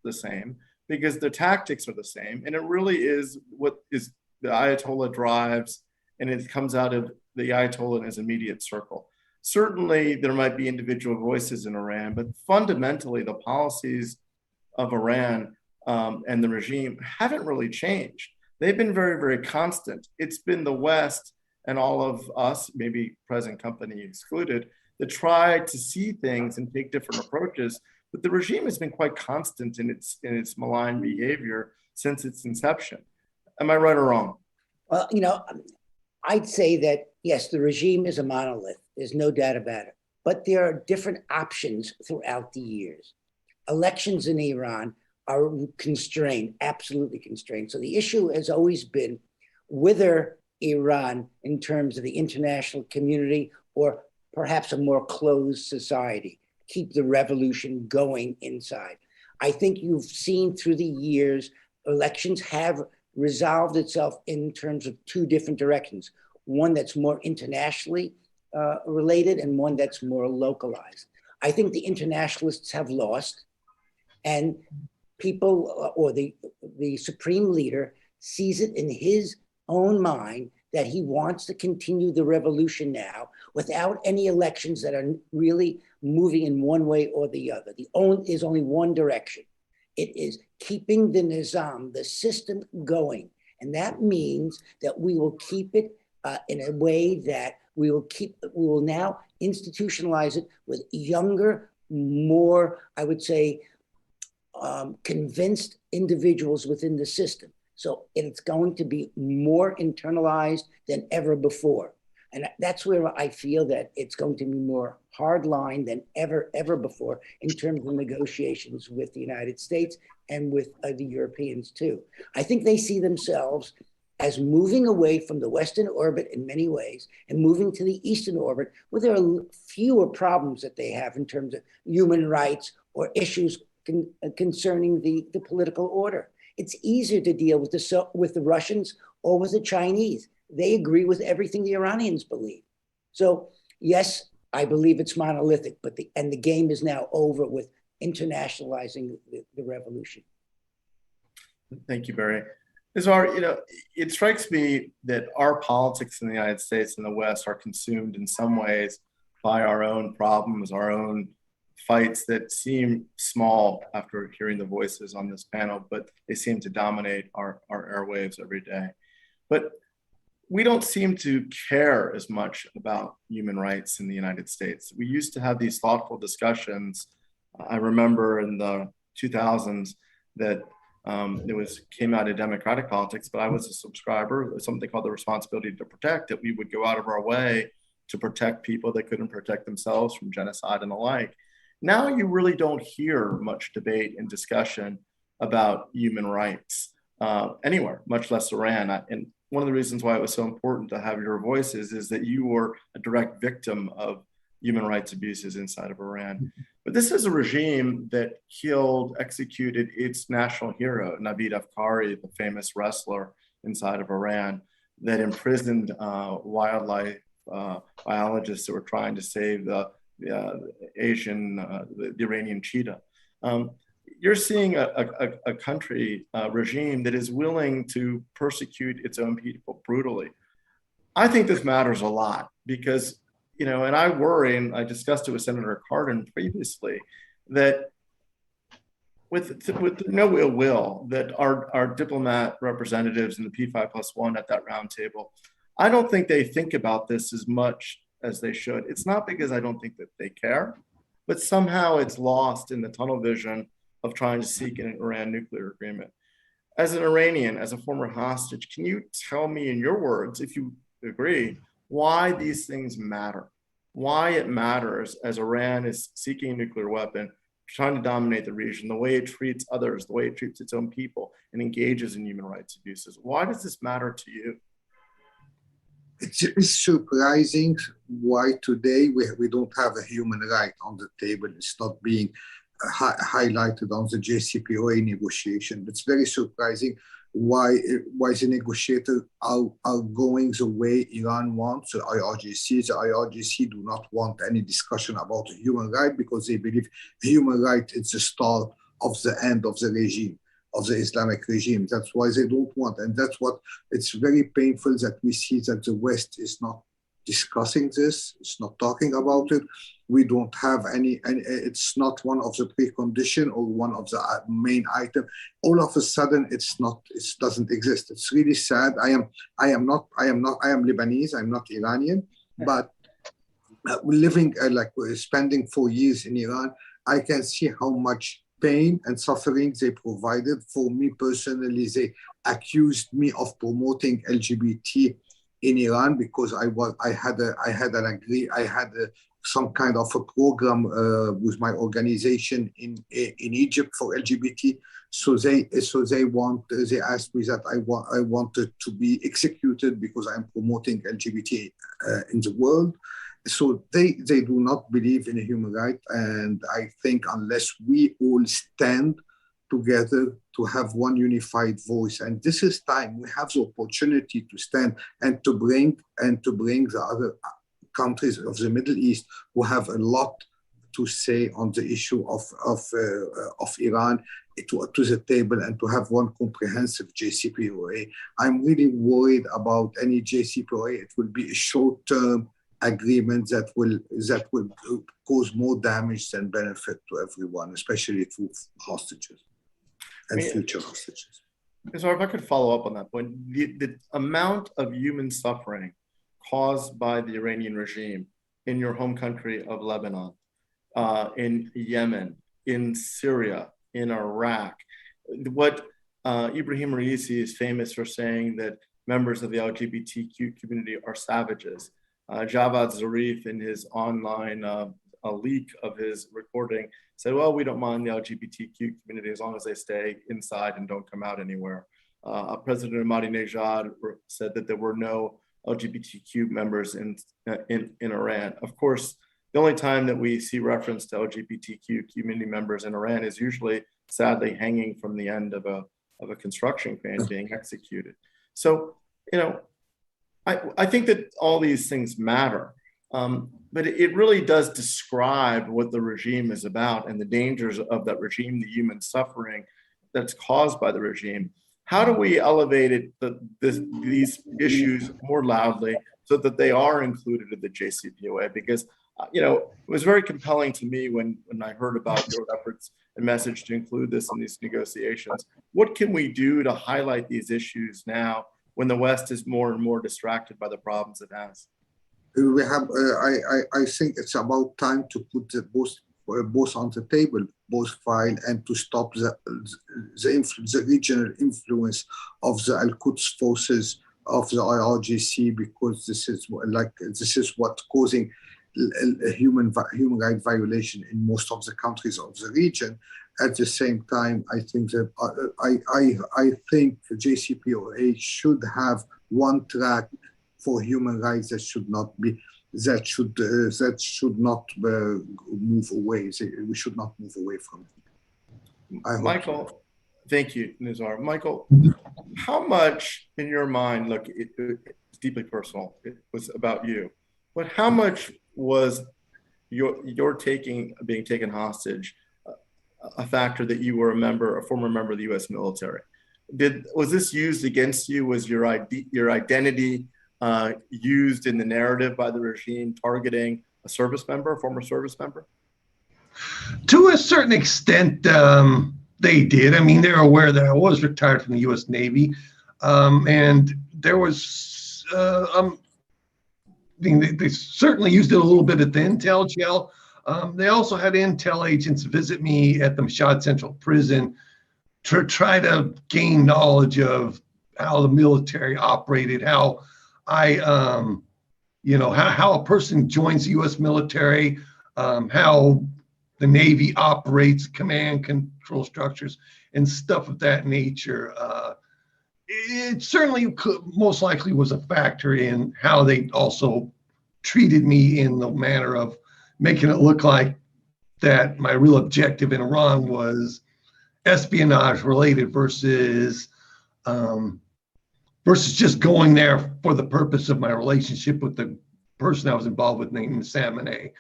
the same because the tactics are the same, and it really is what is the Ayatollah drives, and it comes out of the Ayatollah and his immediate circle. Certainly, there might be individual voices in Iran, but fundamentally, the policies of Iran and the regime haven't really changed. They've been very, very constant. It's been the West and all of us, maybe present company excluded, that try to see things and take different approaches. But the regime has been quite constant in its malign behavior since its inception. Am I right or wrong? Well, I'd say that, yes, the regime is a monolith. There's no doubt about it. But there are different options throughout the years. Elections in Iran are constrained, absolutely constrained. So the issue has always been whether Iran, in terms of the international community or perhaps a more closed society, keep the revolution going inside. I think you've seen through the years, elections have resolved itself in terms of two different directions. One that's more internationally related and one that's more localized. I think the internationalists have lost, and people or the supreme leader sees it in his own mind that he wants to continue the revolution now without any elections that are really moving in one way or the other. There's only one direction. It is keeping the nizam, the system, going. And that means that we will keep it in a way that we will now institutionalize it with younger, more, I would say, convinced individuals within the system. So it's going to be more internalized than ever before. And that's where I feel that it's going to be more hardline than ever before in terms of negotiations with the United States and with the Europeans too. I think they see themselves as moving away from the Western orbit in many ways and moving to the Eastern orbit, where there are fewer problems that they have in terms of human rights or issues concerning the political order. It's easier to deal with the Russians or with the Chinese. They agree with everything the Iranians believe. So yes, I believe it's monolithic, but the game is now over with internationalizing the revolution. Thank you, Barry. Nizar, it strikes me that our politics in the United States and the West are consumed in some ways by our own problems, our own fights that seem small after hearing the voices on this panel, but they seem to dominate our airwaves every day. But we don't seem to care as much about human rights in the United States. We used to have these thoughtful discussions. I remember in the 2000s that came out of democratic politics, but I was a subscriber of something called the responsibility to protect, that we would go out of our way to protect people that couldn't protect themselves from genocide and the like. Now you really don't hear much debate and discussion about human rights anywhere, much less Iran. And one of the reasons why it was so important to have your voices is that you were a direct victim of human rights abuses inside of Iran. But this is a regime that executed its national hero, Navid Afkari, the famous wrestler inside of Iran, that imprisoned wildlife biologists that were trying to save the Iranian cheetah. You're seeing a country, regime that is willing to persecute its own people brutally. I think this matters a lot because, and I worry, and I discussed it with Senator CARDIN previously, that with no ill will, that our diplomat representatives in the P5+1 at that round table, I don't think they think about this as much as they should. It's not because I don't think that they care, but somehow it's lost in the tunnel vision of trying to seek an Iran nuclear agreement. As an Iranian, as a former hostage, can you tell me in your words, if you agree, why these things matter? Why it matters as Iran is seeking a nuclear weapon, trying to dominate the region, the way it treats others, the way it treats its own people, and engages in human rights abuses. Why does this matter to you? It's surprising why today we don't have a human right on the table. It's not being highlighted on the JCPOA negotiation. It's very surprising why the negotiators are going the way Iran wants, the IRGC. The IRGC do not want any discussion about human rights because they believe human rights is the start of the end of the regime, of the Islamic regime. That's why they don't want. And that's what, it's very painful that we see that the West is not discussing this, it's not talking about it. We don't have any, and it's not one of the precondition or one of the main item. All of a sudden, it doesn't exist. It's really sad. I am Lebanese. I'm not Iranian, but living spending 4 years in Iran, I can see how much pain and suffering they provided. For me personally, they accused me of promoting LGBT in Iran because I had some kind of a program with my organization in Egypt for LGBT. So they asked me that I wanted to be executed because I'm promoting LGBT in the world. So they do not believe in human rights, and I think unless we all stand together to have one unified voice, and this is time we have the opportunity to stand and to bring the other countries of the Middle East who have a lot to say on the issue of Iran to the table, and to have one comprehensive JCPOA. I'm really worried about any JCPOA. It will be a short-term agreement that will cause more damage than benefit to everyone, especially to hostages and future hostages. So if I could follow up on that point, the amount of human suffering caused by the Iranian regime in your home country of Lebanon, in Yemen, in Syria, in Iraq, what Ibrahim Raisi is famous for saying that members of the LGBTQ community are savages. Javad Zarif, in his online a leak of his recording, said, well, we don't mind the LGBTQ community as long as they stay inside and don't come out anywhere. President Ahmadinejad said that there were no LGBTQ members in Iran. Of course, the only time that we see reference to LGBTQ community members in Iran is usually, sadly, hanging from the end of a construction crane being executed. So, I think that all these things matter, but it really does describe what the regime is about and the dangers of that regime, the human suffering that's caused by the regime. How do we elevate these issues more loudly so that they are included in the JCPOA? Because, it was very compelling to me when I heard about your efforts and message to include this in these negotiations. What can we do to highlight these issues now when the West is more and more distracted by the problems it has? We have, I think it's about time to put both on the table, both file, and to stop the regional influence of the Al-Quds forces of the IRGC, because this is what causing human rights violation in most of the countries of the region. At the same time, I think that I think the JCPOA should have one track for human rights that should not move away. We should not move away from it. Michael, thank you, Nizar. Michael, how much in your mind, look, it's deeply personal, it was about you, but how much was your being taken hostage a factor that you were a former member of the U.S. military? Was this used against you? Was your identity used in the narrative by the regime targeting a former service member? To a certain extent, they did. I mean, they're aware that I was retired from the U.S. Navy, and there was, they certainly used it a little bit at the intel jail. They also had intel agents visit me at the Mashhad Central Prison to try to gain knowledge of how the military operated, how how a person joins the U.S. military, how the Navy operates, command control structures, and stuff of that nature. It certainly most likely was a factor in how they also treated me, in the manner of making it look like that my real objective in Iran was espionage related versus versus just going there for the purpose of my relationship with the person I was involved with named Salmonet.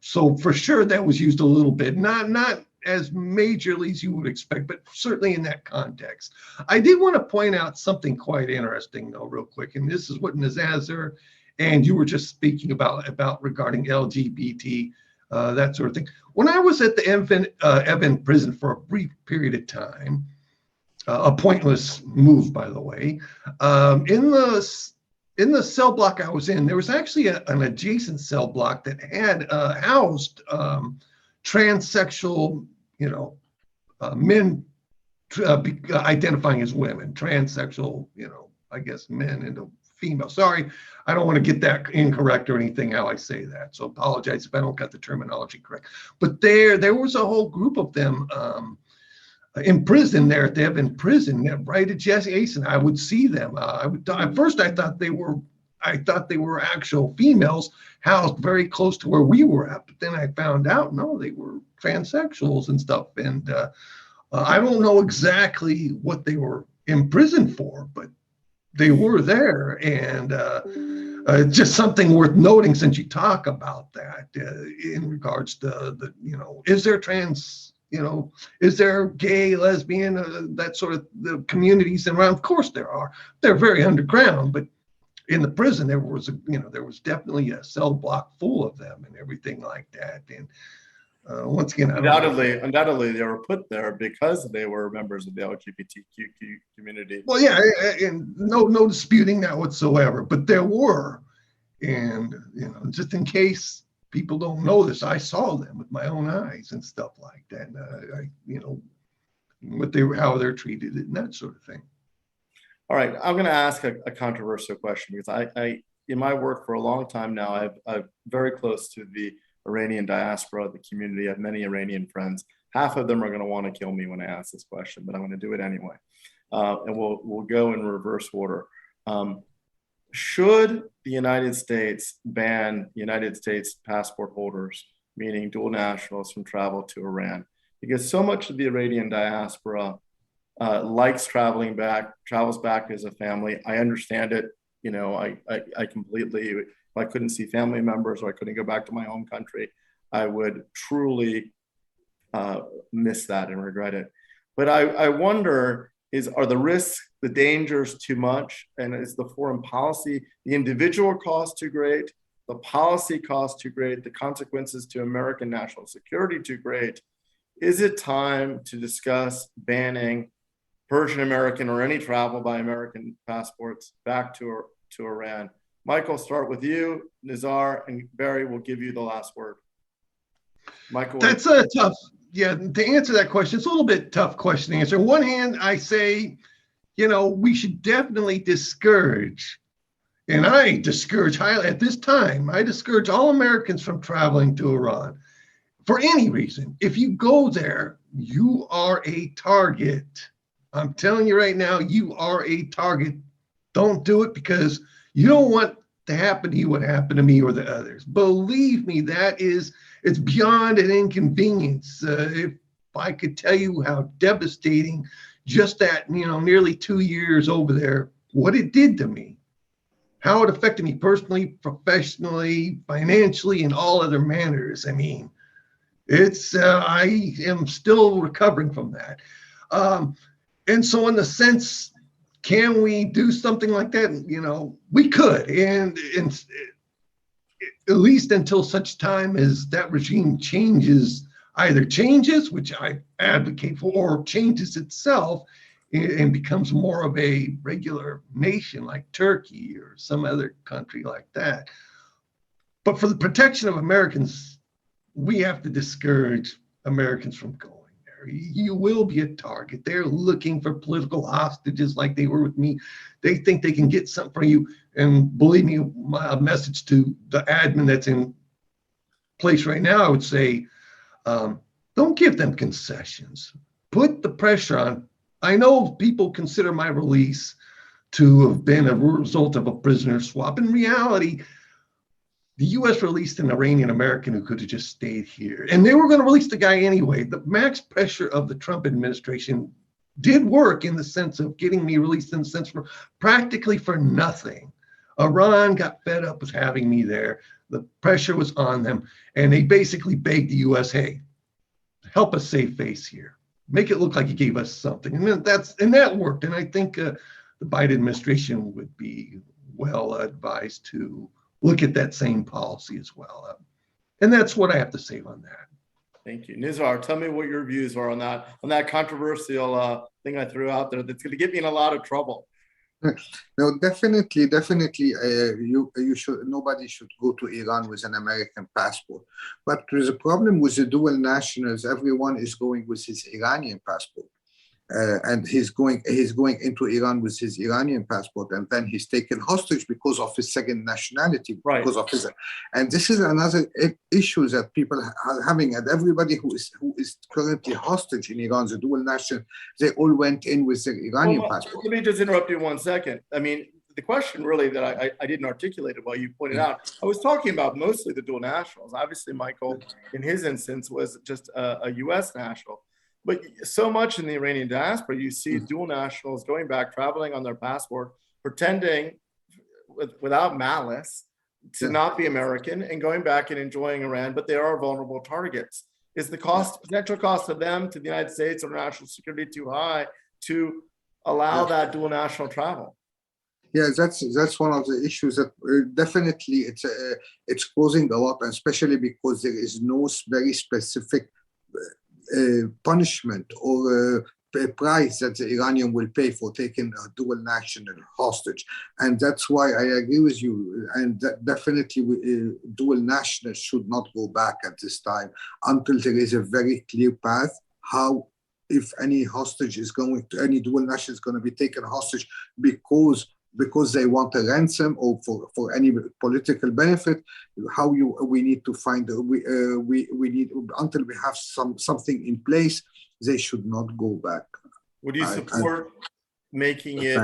So for sure that was used a little bit, not as majorly as you would expect, but certainly in that context. I did want to point out something quite interesting though, real quick, and this is what NIZAR and you were just speaking about regarding LGBT, that sort of thing. When I was at the Evin prison for a brief period of time, a pointless move, by the way, in the cell block I was in, there was actually an adjacent cell block that had housed transsexual, men identifying as women, transsexual, I guess men into female. Sorry, I don't want to get that incorrect or anything how I say that. So apologize if I don't got the terminology correct. But there was a whole group of them in prison there at the Evin prison, right adjacent. I would see them. At first I thought they were actual females housed very close to where we were at, but then I found out no, they were transsexuals and stuff. And I don't know exactly what they were in prison for, but they were there. And just something worth noting since you talk about that in regards to is there trans, is there gay, lesbian, that sort of the communities around? Of course there are. They're very underground, but in the prison there was definitely a cell block full of them and everything like that. And once again, undoubtedly they were put there because they were members of the LGBTQ community. Well, yeah, and no disputing that whatsoever, but there were. And just in case people don't know this, I saw them with my own eyes and stuff like that. And how they're treated and that sort of thing. All right, I'm going to ask a controversial question because I in my work for a long time now, I'm very close to the Iranian diaspora, the community. I have many Iranian friends. Half of them are going to want to kill me when I ask this question, but I'm going to do it anyway. And we'll go in reverse order. Should the United States ban United States passport holders, meaning dual nationals, from travel to Iran? Because so much of the Iranian diaspora likes travels back as a family. I understand it. I completely, if I couldn't see family members or I couldn't go back to my home country, I would truly miss that and regret it. But I wonder, are the risks, the dangers too much? And is the foreign policy, the individual cost too great, the policy cost too great, the consequences to American national security too great? Is it time to discuss banning Persian American or any travel by American passports back to Iran? Michael, start with you. NIZAR and Barry will give you the last word. Michael. That's a tough, to answer that question, it's a little bit tough question to answer. On one hand, I say, we should definitely discourage, and I discourage highly at this time, I discourage all Americans from traveling to Iran for any reason. If you go there, you are a target. I'm telling you right now, you are a target. Don't do it because you don't want to happen to you what happened to me or the others. Believe me, it's beyond an inconvenience. If I could tell you how devastating just that, nearly 2 years over there, what it did to me, how it affected me personally, professionally, financially, in all other manners. I mean, I am still recovering from that. And so in the sense, can we do something like that? We could, and at least until such time as that regime either changes, which I advocate for, or changes itself and becomes more of a regular nation like Turkey or some other country like that. But for the protection of Americans, we have to discourage Americans from going there. You will be a target. They're looking for political hostages like they were with me. They think they can get something from you. And believe me, my message to the admin that's in place right now, I would say, don't give them concessions. Put the pressure on. I know people consider my release to have been a result of a prisoner swap. In reality, the U.S. released an Iranian American who could have just stayed here. And they were going to release the guy anyway. The max pressure of the Trump administration did work in the sense of getting me released in the sense for practically for nothing. Iran got fed up with having me there. The pressure was on them, and they basically begged the U.S., hey, help us save face here. Make it look like you gave us something. And that worked. And I think the Biden administration would be well advised to look at that same policy as well. And that's what I have to say on that. Thank you. Nizar, tell me what your views are on that controversial thing I threw out there that's going to get me in a lot of trouble. No, definitely, you should. Nobody should go to Iran with an American passport. But there's a problem with the dual nationals. Everyone is going with his Iranian passport, and he's going into Iran with his Iranian passport, and then he's taken hostage because of his second nationality, right? Because of his, and this is another issue that people are having. And everybody who is currently hostage in Iran, the dual national, they all went in with their Iranian passport. Let me just interrupt you 1 second. I mean, the question really that I didn't articulate it while you pointed out, I was talking about mostly the dual nationals. Obviously, Michael, in his instance, was just a U.S. national. But so much in the Iranian diaspora, you see dual nationals going back, traveling on their passport, pretending without malice to not be American and going back and enjoying Iran, but they are vulnerable targets. Is the potential cost of them to the United States or national security too high to allow that dual national travel? Yeah, that's one of the issues that definitely it's causing a lot, and especially because there is no very specific punishment or a price that the Iranian will pay for taking a dual national hostage. And that's why I agree with you. And definitely dual nationals should not go back at this time until there is a very clear path how, if any hostage is any dual national is going to be taken hostage because they want a ransom or for any political benefit, we need to find we need until we have something in place, they should not go back. Would you support making it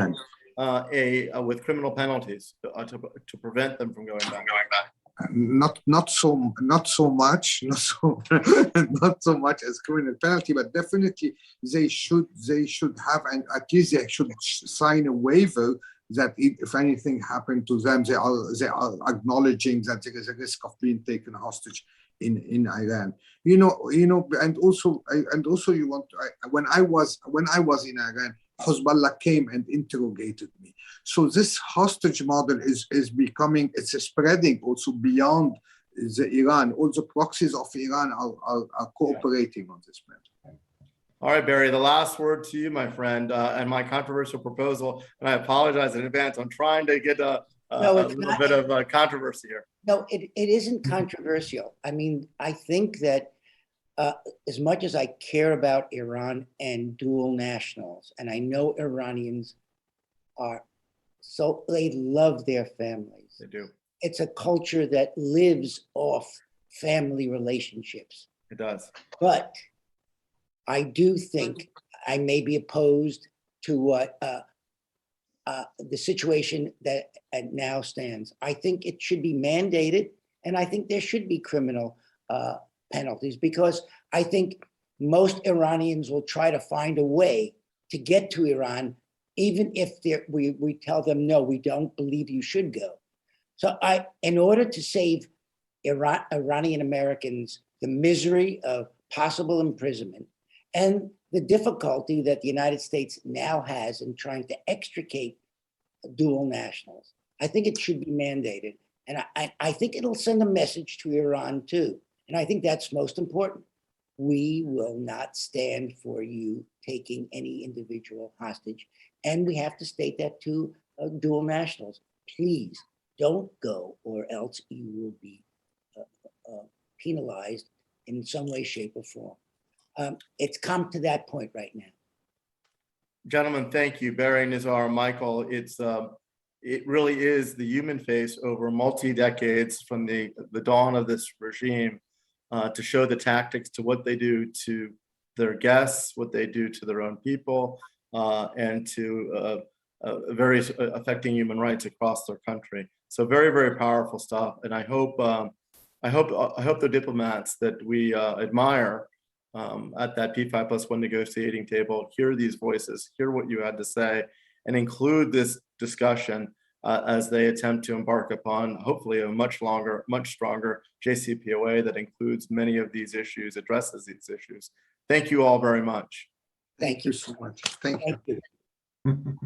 with criminal penalties to prevent them from going back? Not so much as criminal penalty, but definitely they should have, and at least they should sign a waiver that if anything happened to them, they are acknowledging that there is a risk of being taken hostage in Iran. And also you want when I was in Iran, Hezbollah came and interrogated me. So this hostage model is becoming, it's spreading also beyond the Iran. All the proxies of Iran are cooperating on this matter. All right, Barry, the last word to you, my friend, and my controversial proposal, and I apologize in advance. I'm trying to get a little bit of controversy here. No, it isn't controversial. I mean, I think that as much as I care about Iran and dual nationals, and I know Iranians they love their families. They do. It's a culture that lives off family relationships. It does. But I do think I may be opposed to what the situation that now stands. I think it should be mandated, and I think there should be criminal penalties, because I think most Iranians will try to find a way to get to Iran, even if we tell them, no, we don't believe you should go. So in order to save Iranian Americans the misery of possible imprisonment and the difficulty that the United States now has in trying to extricate dual nationals, I think it should be mandated. And I think it'll send a message to Iran too. And I think that's most important. We will not stand for you taking any individual hostage. And we have to state that to dual nationals. Please don't go, or else you will be penalized in some way, shape, or form. It's come to that point right now. Gentlemen, thank you. Barry, Nizar, Michael, it really is the human face over multi-decades from the dawn of this regime to show the tactics to what they do to their guests, what they do to their own people, and to various affecting human rights across their country. So very, very powerful stuff. And I hope the diplomats that we admire at that P5+1 negotiating table, hear these voices, hear what you had to say, and include this discussion as they attempt to embark upon hopefully a much longer, much stronger JCPOA that includes many of these issues, addresses these issues. Thank you all very much. Thank you. So much. Thank you. Thank you.